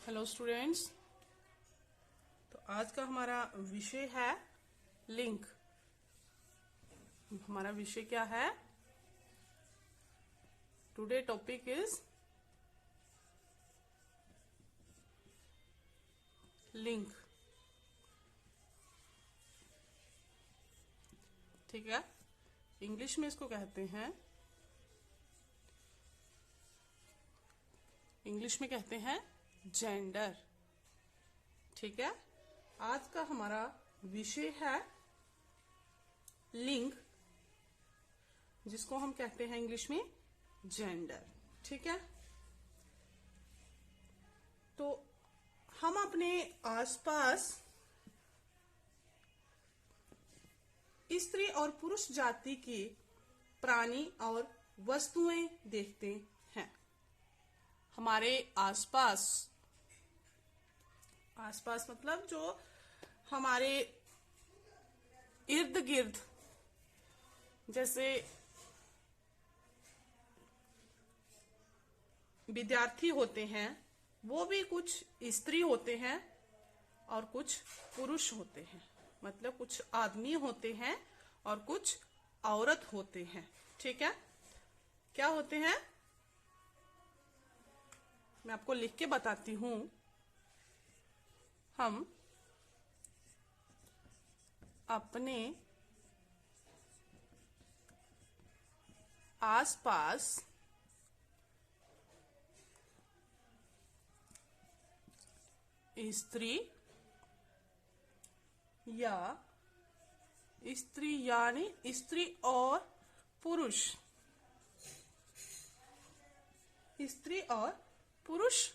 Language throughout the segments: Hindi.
Hello students. तो आज का हमारा विषय है लिंक। हमारा विषय क्या है? Today topic is link. ठीक है, इंग्लिश में इसको कहते हैं, जेंडर। ठीक है, आज का हमारा विषय है लिंग, जिसको हम कहते हैं इंग्लिश में जेंडर। ठीक है, तो हम अपने आसपास स्त्री और पुरुष जाति के प्राणी और वस्तुएं देखते हैं। हमारे आसपास मतलब जो हमारे इर्द गिर्द, जैसे विद्यार्थी होते हैं, वो भी कुछ स्त्री होते हैं और कुछ पुरुष होते हैं। मतलब कुछ आदमी होते हैं और कुछ औरत होते हैं। ठीक है, क्या होते हैं मैं आपको लिख के बताती हूं। हम अपने आसपास स्त्री यानी स्त्री और पुरुष, स्त्री और पुरुष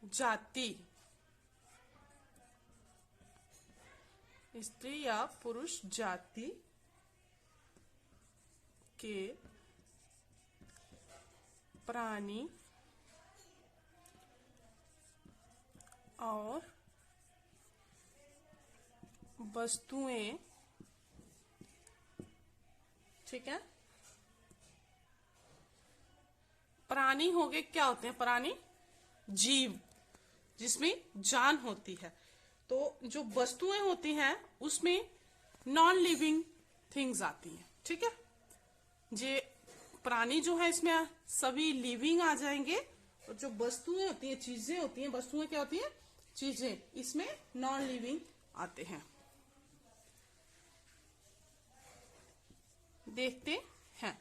जाति, स्त्री या पुरुष जाति के प्राणी और वस्तुएं। ठीक है, प्राणी हो गए, क्या होते हैं प्राणी? जीव, जिसमें जान होती है। तो जो वस्तुएं होती हैं उसमें नॉन लिविंग थिंग्स आती हैं। ठीक है, जे प्राणी जो है इसमें सभी लिविंग आ जाएंगे, और जो वस्तुएं होती हैं, चीजें होती हैं, वस्तुएं क्या होती हैं? चीजें, इसमें नॉन लिविंग आते हैं। देखते हैं।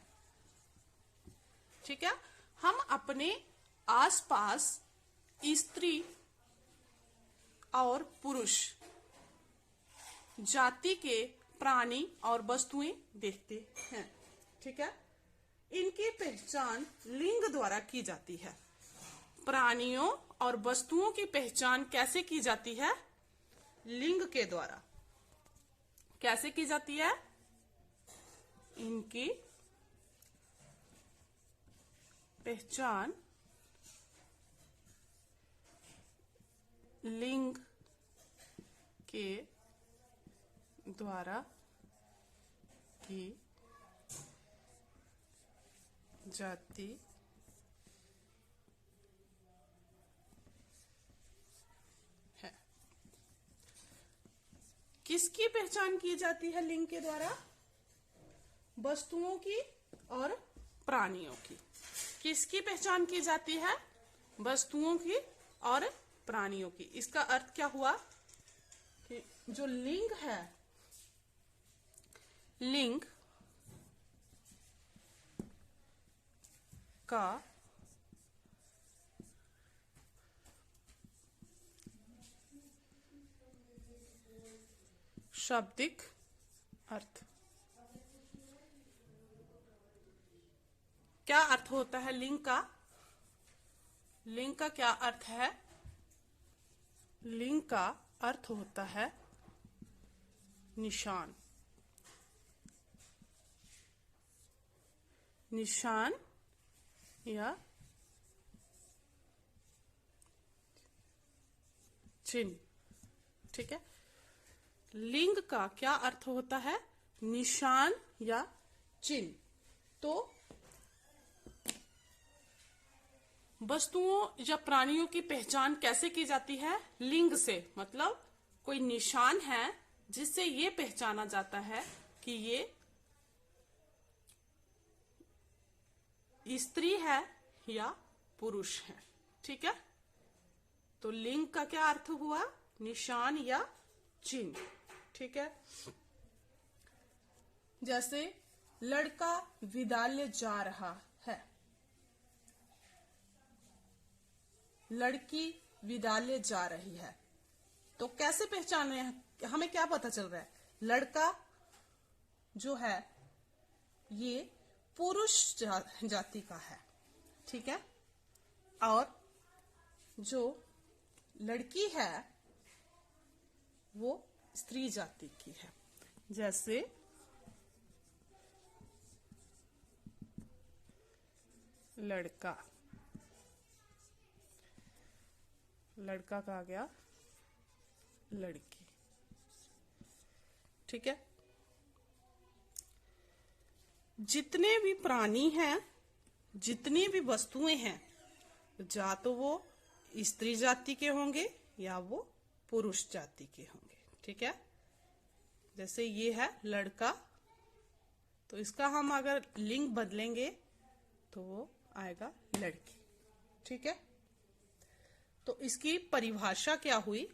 ठीक है, हम अपने आसपास स्त्री और पुरुष जाति के प्राणी और वस्तुएं देखते हैं। ठीक है, इनकी पहचान लिंग द्वारा की जाती है। प्राणियों और वस्तुओं की पहचान कैसे की जाती है? लिंग के द्वारा। कैसे की जाती है? इनकी पहचान लिंग के द्वारा की जाती है। किसकी पहचान की जाती है लिंग के द्वारा? वस्तुओं की और प्राणियों की। किसकी पहचान की जाती है? वस्तुओं की और प्राणियों की। इसका अर्थ क्या हुआ कि जो लिंग है, लिंग का शाब्दिक अर्थ। क्या अर्थ होता है लिंग का? लिंग का क्या अर्थ है? लिंग का अर्थ होता है निशान। निशान या चिन्ह। ठीक है, लिंग का क्या अर्थ होता है? निशान या चिन्ह। तो वस्तुओं या प्राणियों की पहचान कैसे की जाती है? लिंग से, मतलब कोई निशान है जिससे ये पहचाना जाता है कि ये स्त्री है या पुरुष है। ठीक है, तो लिंग का क्या अर्थ हुआ? निशान या चिन्ह। ठीक है, जैसे लड़का विद्यालय जा रहा है, लड़की विद्यालय जा रही है, तो कैसे पहचाने हैं? हमें क्या पता चल रहा है? लड़का जो है ये पुरुष जाति का है। ठीक है, और जो लड़की है वो स्त्री जाति की है। जैसे लड़का, लड़का का आ गया लड़की। ठीक है, जितने भी प्राणी हैं, जितनी भी वस्तुएं हैं, या तो वो स्त्री जाति के होंगे या वो पुरुष जाति के होंगे। ठीक है, जैसे ये है लड़का, तो इसका हम अगर लिंग बदलेंगे तो वो आएगा लड़की। ठीक है, तो इसकी परिभाषा क्या हुई?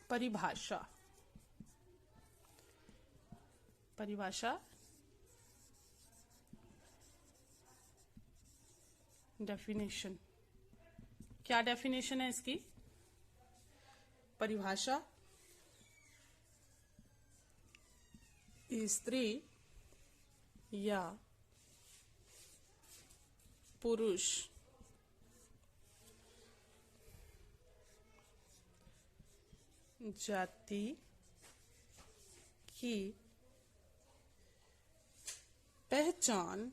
परिभाषा डेफिनेशन। क्या डेफिनेशन है इसकी? परिभाषा स्त्री या पुरुष जाति की पहचान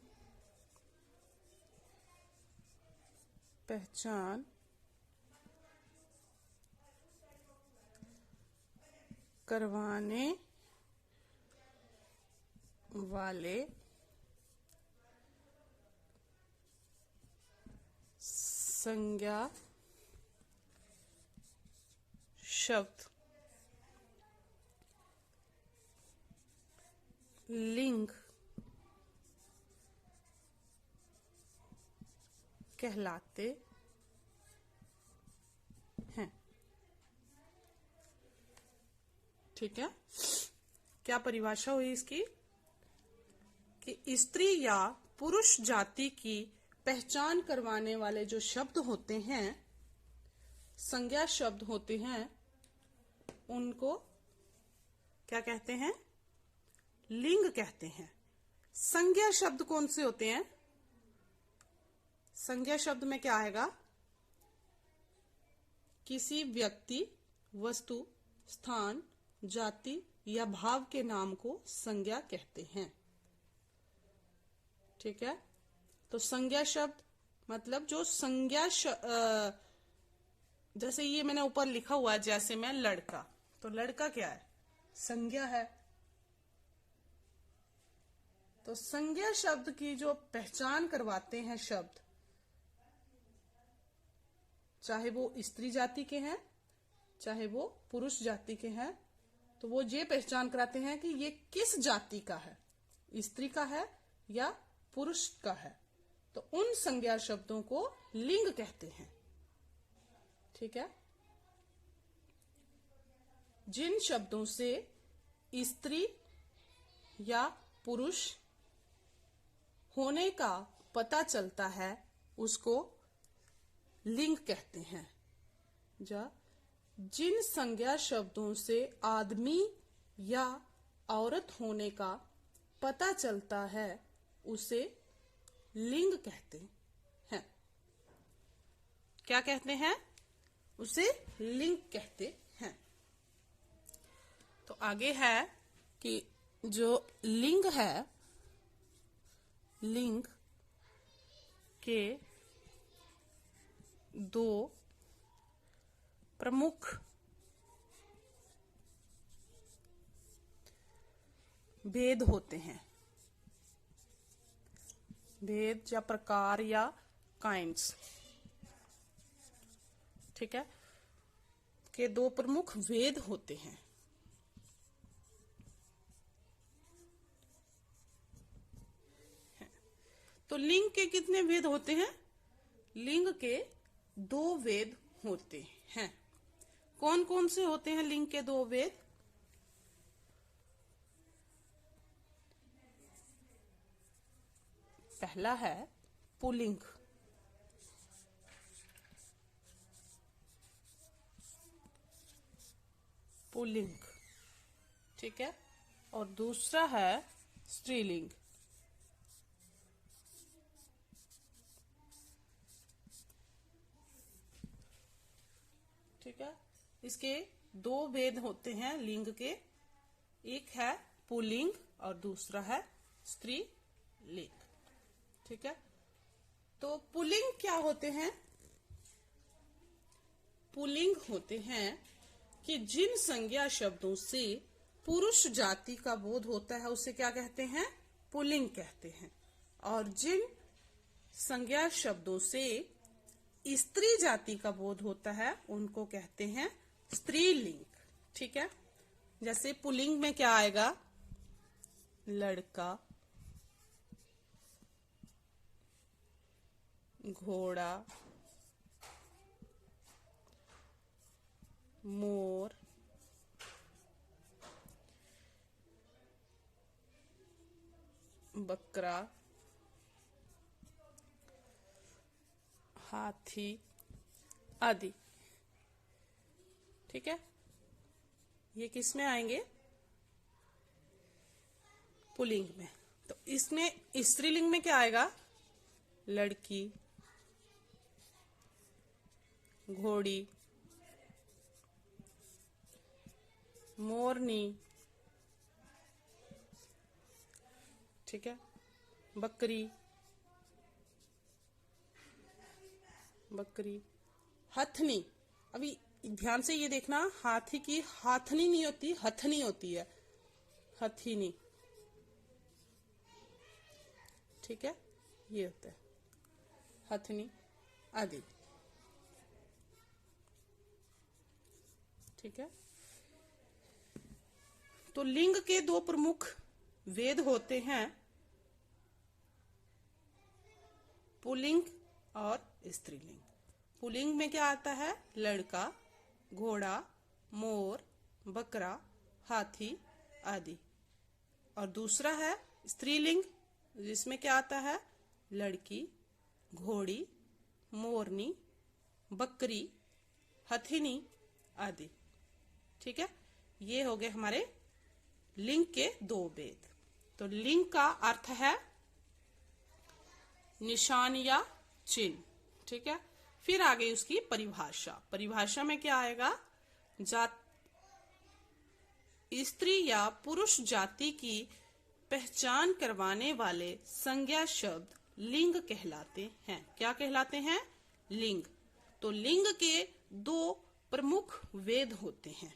करवाने वाले संज्ञा शब्द लिंग कहलाते हैं। ठीक है, क्या परिभाषा हुई इसकी? कि स्त्री या पुरुष जाति की पहचान करवाने वाले जो शब्द होते हैं, संज्ञा शब्द होते हैं, उनको क्या कहते हैं? लिंग कहते हैं। संज्ञा शब्द कौन से होते हैं? संज्ञा शब्द में क्या आएगा? किसी व्यक्ति, वस्तु, स्थान, जाति या भाव के नाम को संज्ञा कहते हैं। ठीक है, तो संज्ञा शब्द मतलब जो संज्ञा जैसे ये मैंने ऊपर लिखा हुआ है, जैसे मैं लड़का, तो लड़का क्या है? संज्ञा है। तो संज्ञा शब्द की जो पहचान करवाते हैं शब्द, चाहे वो स्त्री जाति के हैं चाहे वो पुरुष जाति के हैं, तो वो ये पहचान कराते हैं कि ये किस जाति का है, स्त्री का है या पुरुष का है। तो उन संज्ञा शब्दों को लिंग कहते हैं। ठीक है, जिन शब्दों से स्त्री या पुरुष होने का पता चलता है उसको लिंग कहते हैं। जिन संज्ञा शब्दों से आदमी या औरत होने का पता चलता है उसे लिंग कहते हैं। क्या कहते हैं? उसे लिंग कहते हैं। तो आगे है कि जो लिंग है, लिंग के दो प्रमुख भेद होते हैं। भेद या प्रकार या काइंड्स, ठीक है, के दो प्रमुख वेद होते हैं। तो लिंग के कितने वेद होते हैं? लिंग के दो वेद होते हैं। कौन कौन से होते हैं लिंग के दो वेद? पहला है पुल्लिंग, पुल्लिंग, ठीक है, और दूसरा है स्त्रीलिंग। ठीक है, इसके दो वेद होते हैं लिंग के, एक है पुल्लिंग और दूसरा है स्त्रीलिंग। ठीक है, तो पुल्लिंग क्या होते हैं? पुल्लिंग होते हैं कि जिन संज्ञा शब्दों से पुरुष जाति का बोध होता है उसे क्या कहते हैं? पुल्लिंग कहते हैं। और जिन संज्ञा शब्दों से स्त्री जाति का बोध होता है उनको कहते हैं स्त्रीलिंग। ठीक है, जैसे पुल्लिंग में क्या आएगा? लड़का, घोड़ा, मोर, बकरा, हाथी आदि। ठीक है, ये किस में आएंगे? पुल्लिंग में। तो इसमें स्त्रीलिंग में क्या आएगा? लड़की, घोड़ी, मोरनी, ठीक है, बकरी, बकरी, हथनी। अभी ध्यान से ये देखना, हाथी की हाथनी नहीं होती, हथनी होती है, हथनी। ठीक है, ये होता है हथनी आदि। ठीक है, तो लिंग के दो प्रमुख वेद होते हैं, पुल्लिंग और स्त्रीलिंग। पुल्लिंग में क्या आता है? लड़का, घोड़ा, मोर, बकरा, हाथी आदि। और दूसरा है स्त्रीलिंग, जिसमें क्या आता है? लड़की, घोड़ी, मोरनी, बकरी, हथिनी आदि। ठीक है, ये हो गए हमारे लिंग के दो वेद। तो लिंग का अर्थ है निशान या चिन्ह। ठीक है, फिर आगे उसकी परिभाषा। परिभाषा में क्या आएगा? जात, स्त्री या पुरुष जाति की पहचान करवाने वाले संज्ञा शब्द लिंग कहलाते हैं। क्या कहलाते हैं? लिंग। तो लिंग के दो प्रमुख वेद होते हैं।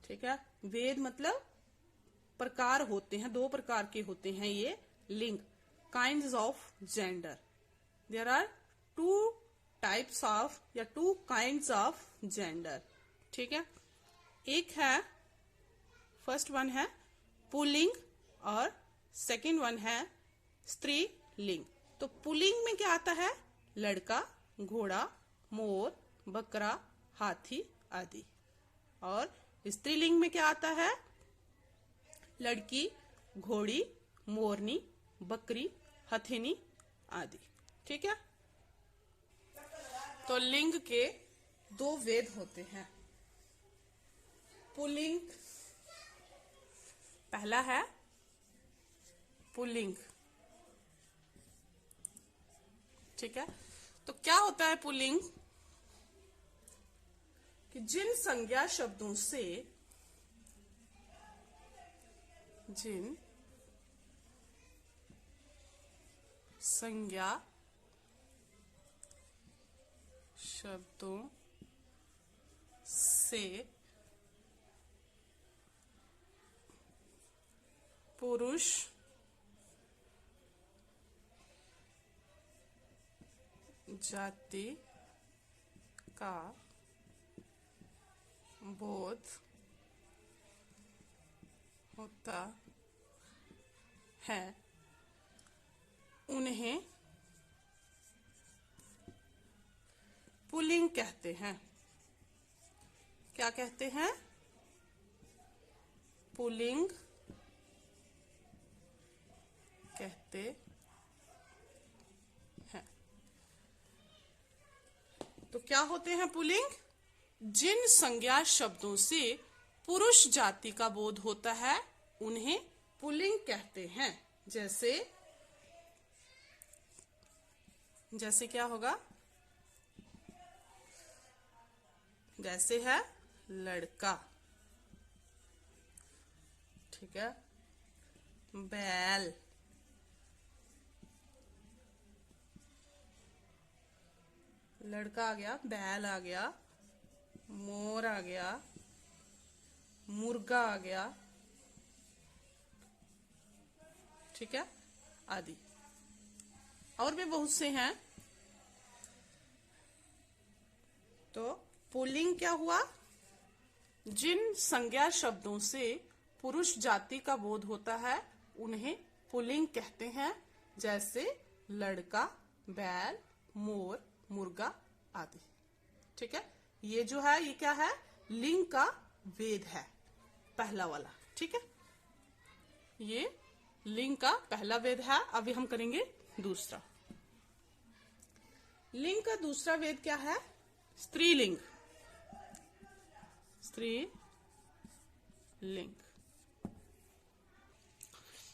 ठीक है, वेद मतलब प्रकार होते हैं, दो प्रकार के होते हैं ये लिंग। Kinds of gender, there are two types of या टू काइंड्स ऑफ जेंडर। ठीक है, एक है, फर्स्ट वन है पुल्लिंग और सेकंड वन है स्त्रीलिंग। तो पुल्लिंग में क्या आता है? लड़का, घोड़ा, मोर, बकरा, हाथी आदि। और स्त्रीलिंग में क्या आता है? लड़की, घोड़ी, मोरनी, बकरी, हथिनी आदि। ठीक है, तो लिंग के दो वेद होते हैं। पुल्लिंग, पहला है पुल्लिंग। ठीक है, तो क्या होता है पुल्लिंग? कि जिन संज्ञा शब्दों से, जिन संज्ञा शब्दों से पुरुष जाति का बोध होता है उन्हें पुल्लिंग कहते हैं। क्या कहते हैं? पुल्लिंग कहते हैं। तो क्या होते हैं पुल्लिंग? जिन संज्ञा शब्दों से पुरुष जाति का बोध होता है उन्हें पुल्लिंग कहते हैं। जैसे क्या होगा? जैसे है लड़का, ठीक है, बैल, लड़का आ गया, बैल आ गया, मोर आ गया, मुर्गा आ गया, ठीक है, आदि और भी बहुत से हैं। तो पुल्लिंग क्या हुआ? जिन संज्ञा शब्दों से पुरुष जाति का बोध होता है उन्हें पुल्लिंग कहते हैं, जैसे लड़का, बैल, मोर, मुर्गा आदि, ठीक है। ये जो है ये क्या है? लिंग का भेद है, पहला वाला, ठीक है। ये लिंग का पहला भेद है। अभी हम करेंगे दूसरा। लिंग का दूसरा भेद क्या है? स्त्रीलिंग। स्त्रीलिंग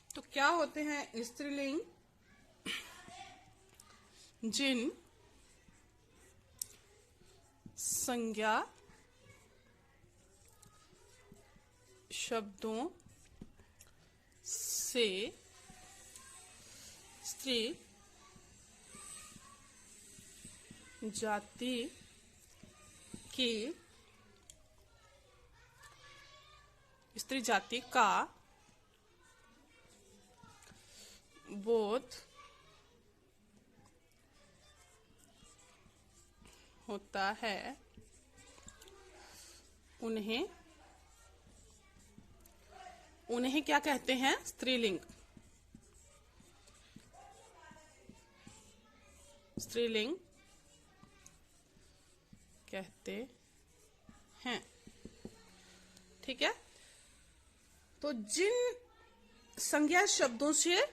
तो क्या होते हैं स्त्रीलिंग? जिन संज्ञा शब्दों से स्त्री जाति की स्त्री जाति का बोध होता है उन्हें क्या कहते हैं? स्त्रीलिंग। स्त्रीलिंग कहते हैं, ठीक है। तो जिन संज्ञा शब्दों से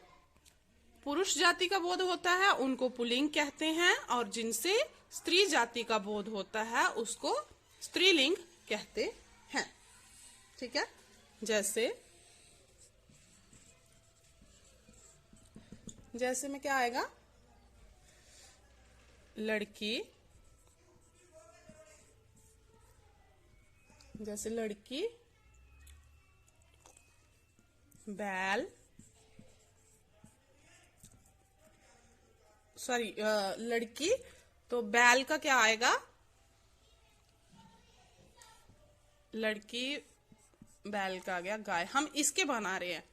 पुरुष जाति का बोध होता है उनको पुल्लिंग कहते हैं, और जिनसे स्त्री जाति का बोध होता है उसको स्त्रीलिंग कहते हैं, ठीक है। जैसे में क्या आएगा? लड़की, जैसे लड़की, बैल, सॉरी लड़की तो बैल का क्या आएगा? लड़की बैल का आ गया गाय। हम इसके बना रहे हैं।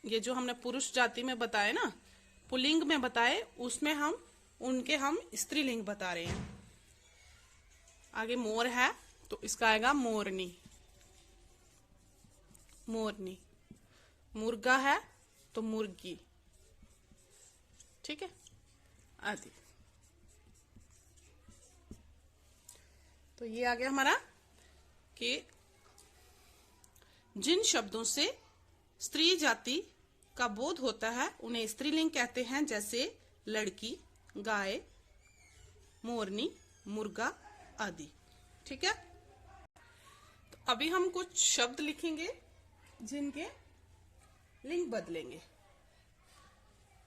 ये जो हमने पुरुष जाति में बताए ना, पुल्लिंग में बताए, उसमें हम स्त्रीलिंग बता रहे हैं। आगे मोर है तो इसका आएगा मोरनी। मोरनी। मुर्गा है तो मुर्गी, ठीक है, आदि। तो ये आ गया हमारा कि जिन शब्दों से स्त्री जाति का बोध होता है उन्हें स्त्रीलिंग कहते हैं, जैसे लड़की, गाय, मोरनी, मुर्गा आदि, ठीक है। तो अभी हम कुछ शब्द लिखेंगे जिनके लिंग बदलेंगे।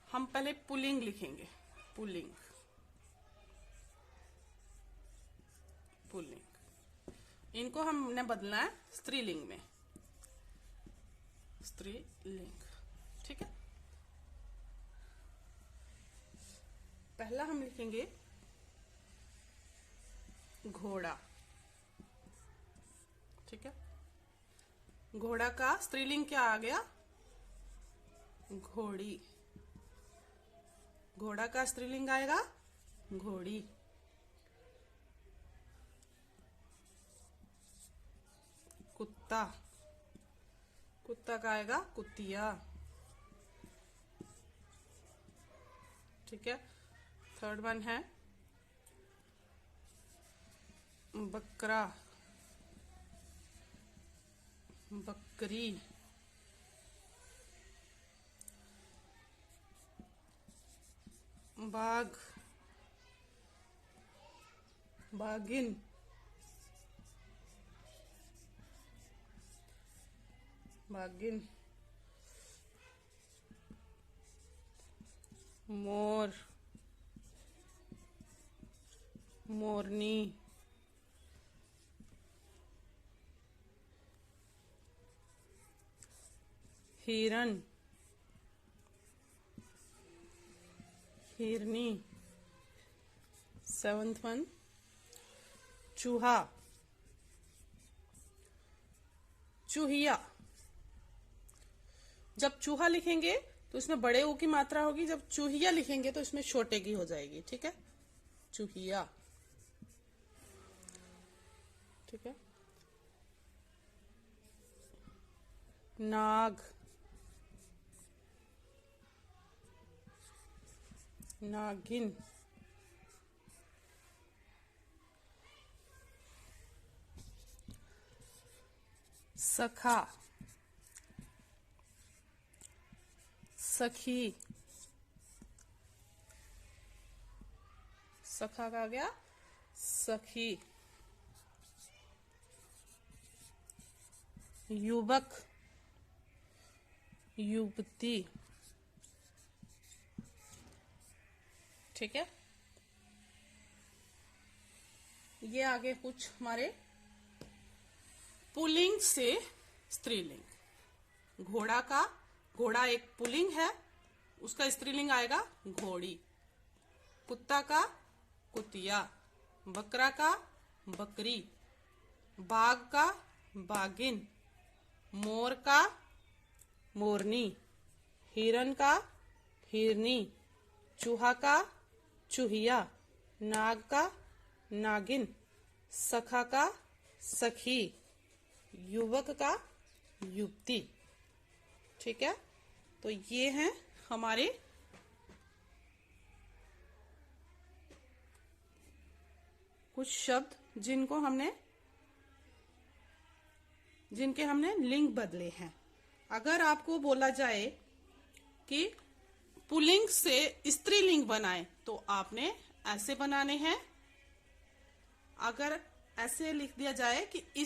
हम पहले पुल्लिंग लिखेंगे। पुल्लिंग, पुल्लिंग, इनको हमने बदलना है स्त्रीलिंग में। स्त्रीलिंग, ठीक है। पहला हम लिखेंगे घोड़ा, ठीक है। घोड़ा का स्त्रीलिंग क्या आ गया? घोड़ी। घोड़ा का स्त्रीलिंग आएगा घोड़ी। कुत्ता, कुत्ता का आएगा कुतिया। ठीक है। थर्ड वन है बकरा, बकरी। बाघ, बाघिन। बाघिन। मोर, मोरनी। हिरन, हिरनी। सेवंथ वन चूहा, चूहिया। जब चूहा लिखेंगे तो इसमें बड़े ओ की मात्रा होगी, जब चूहिया लिखेंगे तो इसमें छोटे की हो जाएगी। ठीक है, चूहिया। ठीक है। नाग, नागिन। सखा, सखी। सखा का आ गया सखी। युवक, युवती। ठीक है। ये आगे कुछ हमारे पुल्लिंग से स्त्रीलिंग। घोड़ा का, घोड़ा एक पुल्लिंग है, उसका स्त्रीलिंग आएगा घोड़ी। कुत्ता का कुतिया, बकरा का बकरी, बाघ का बागिन, मोर का मोरनी, हिरन का हिरनी, चूहा का चूहिया, नाग का नागिन, सखा का सखी, युवक का युवती। ठीक है। तो ये हैं हमारे कुछ शब्द जिनके हमने लिंग बदले हैं। अगर आपको बोला जाए कि पुल्लिंग से स्त्रीलिंग बनाए तो आपने ऐसे बनाने हैं। अगर ऐसे लिख दिया जाए कि